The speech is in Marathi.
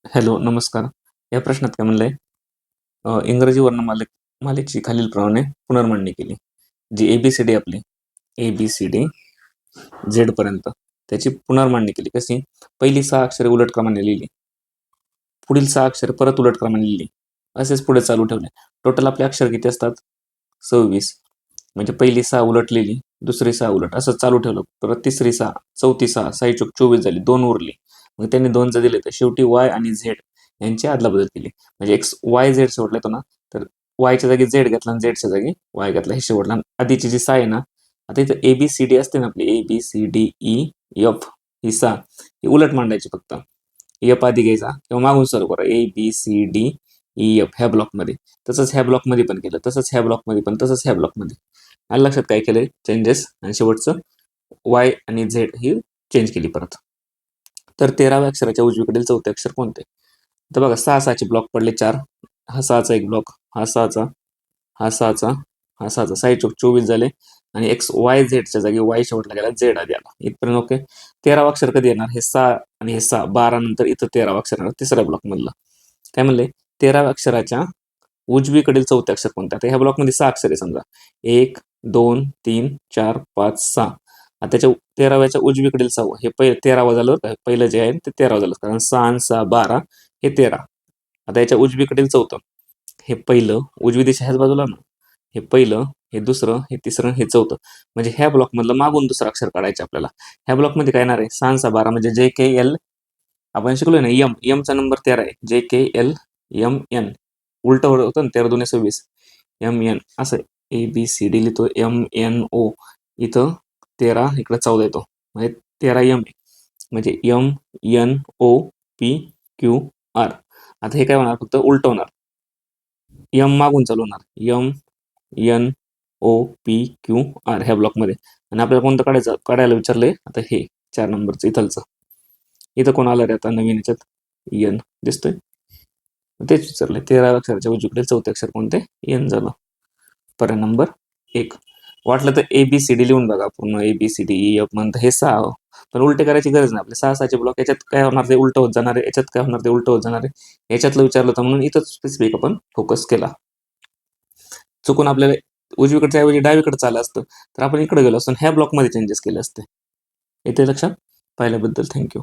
हॅलो, नमस्कार. या प्रश्नात काय म्हणलंय? इंग्रजी वर्णमालेची खालीलप्रमाणे पुनर्मांडणी केली. जी ABCD आपली ABCD Z पर्यंत त्याची पुनर्मांडणी केली. कशी? पहिली 6 अक्षरे उलट क्रमाने लिहिली, पुढील 6 अक्षरे परत उलट क्रमाने लिहिली, असेच पुढे चालू ठेवले. टोटल आपले अक्षर किती असतात? 26. म्हणजे पहिली 6 उलट लिहिली, दुसरी 6 उलट, असं चालू ठेवलं. परत तिसरी 6, चौथी 6, 6 चूक 24 झाली, 2 उरली. मग त्यांनी 2 जर दिले तर शेवटी Y आणि Z यांची अदलाबदल केली. म्हणजे XYZ शेवटला येतो ना, तर Yच्या जागी Z घेतला आणि Zच्या जागी Y घेतला, हे शेवटला. आधीची जी 6 आहे ना, आता इथं ABCD असते ना आपली, ABCDEF, ही 6 ही उलट मांडायची फक्त. F आधी घ्यायचा किंवा मागून सुरू करा, ABCDEF ह्या ब्लॉकमध्ये. तसंच ह्या ब्लॉकमध्ये पण केलं, तसंच ह्या ब्लॉकमध्ये पण, तसंच ह्या ब्लॉकमध्ये. आणि लक्षात काय केलंय? चेंजेस. आणि शेवटचं Y आणि Z ही चेंज केली परत. तर 13व्या अक्षराच्या उजवीकडील चौथे अक्षर कोणते? तर बघा, 6 ब्लॉक पडले 4. हा 6चा एक ब्लॉक, हा 6चा, हा 6चा, हा 6चा, 6 चूक 24 झाले. आणि XYZच्या जागी Y शेवटला गेला, Z आधी आला. इथपर्यंत ओके. 13वा अक्षर कधी येणार? हे 6 आणि हे 6, 12 नंतर इथं 13वा अक्षर येणार, तिसऱ्या ब्लॉक मधलं. काय म्हणले? 13व्या अक्षराच्या उजवीकडील चौथे अक्षर कोणते? आता ह्या ब्लॉकमध्ये 6 अक्षर आहे समजा, 1 2 3 4 5 6. आता त्याच्या 13व्याच्या उजवीकडील 6 हे 13वा झालं का? पहिलं जे आहे ते 13वा झालं, कारण 6 आणि 6 12, हे 13. आता याच्या उजवीकडील चौथं, हे पहिलं, उजवी दिशा ह्याच बाजूला ना, हे पहिलं, हे दुसरं, हे तिसरं, हे चौथं. म्हणजे ह्या ब्लॉक मधलं मागून दुसरं अक्षर काढायचे आपल्याला. ह्या ब्लॉकमध्ये काय येणार आहे? 6 आणि 6 12, म्हणजे JKL. आपण शिकलोय ना, यमचा नंबर 13 आहे, JKLMN. उलट होतं ना, 13 2 26, MN. असं ABCD लिहितो, MNO. इथं 13, इकडं 14 येतो, म्हणजे 13M, म्हणजे MNOPQR. आता हे काय होणार? फक्त उलट होणार, M मागून चालवणार, MNOPQR ह्या ब्लॉकमध्ये. आणि आपल्याला कोणतं काढायला विचारलंय? आता हे 4 नंबरचं इथलचं. इथं कोण आलं रे आता नवीन याच्यात? N दिसतोय, तेच विचारलंय. 13व्या अक्षराच्या उजवीकडे चौथे अक्षर कोणते? N झालं. पर्याय नंबर 1. वाटलं तर ABCD लिहून बघा पूर्ण, ABCDEF म्हणतं. हे 6, पण उलटे करायची गरज नाही. आपले 6 ब्लॉक, याच्यात काय होणार? ते उलट होत जाणार आहे, याच्यात काय होणार? ते उलट होत जाणार आहे. याच्यातलं विचारलं होतं म्हणून इथं स्पेसिफिक आपण फोकस केला. चुकून आपल्याला उजवीकडच्या ऐवजी डावीकडे चाललं असतं तर आपण इकडे गेलो असतो, ह्या ब्लॉकमध्ये चेंजेस केले असते. येते लक्षात? पाहिल्याबद्दल थँक्यू.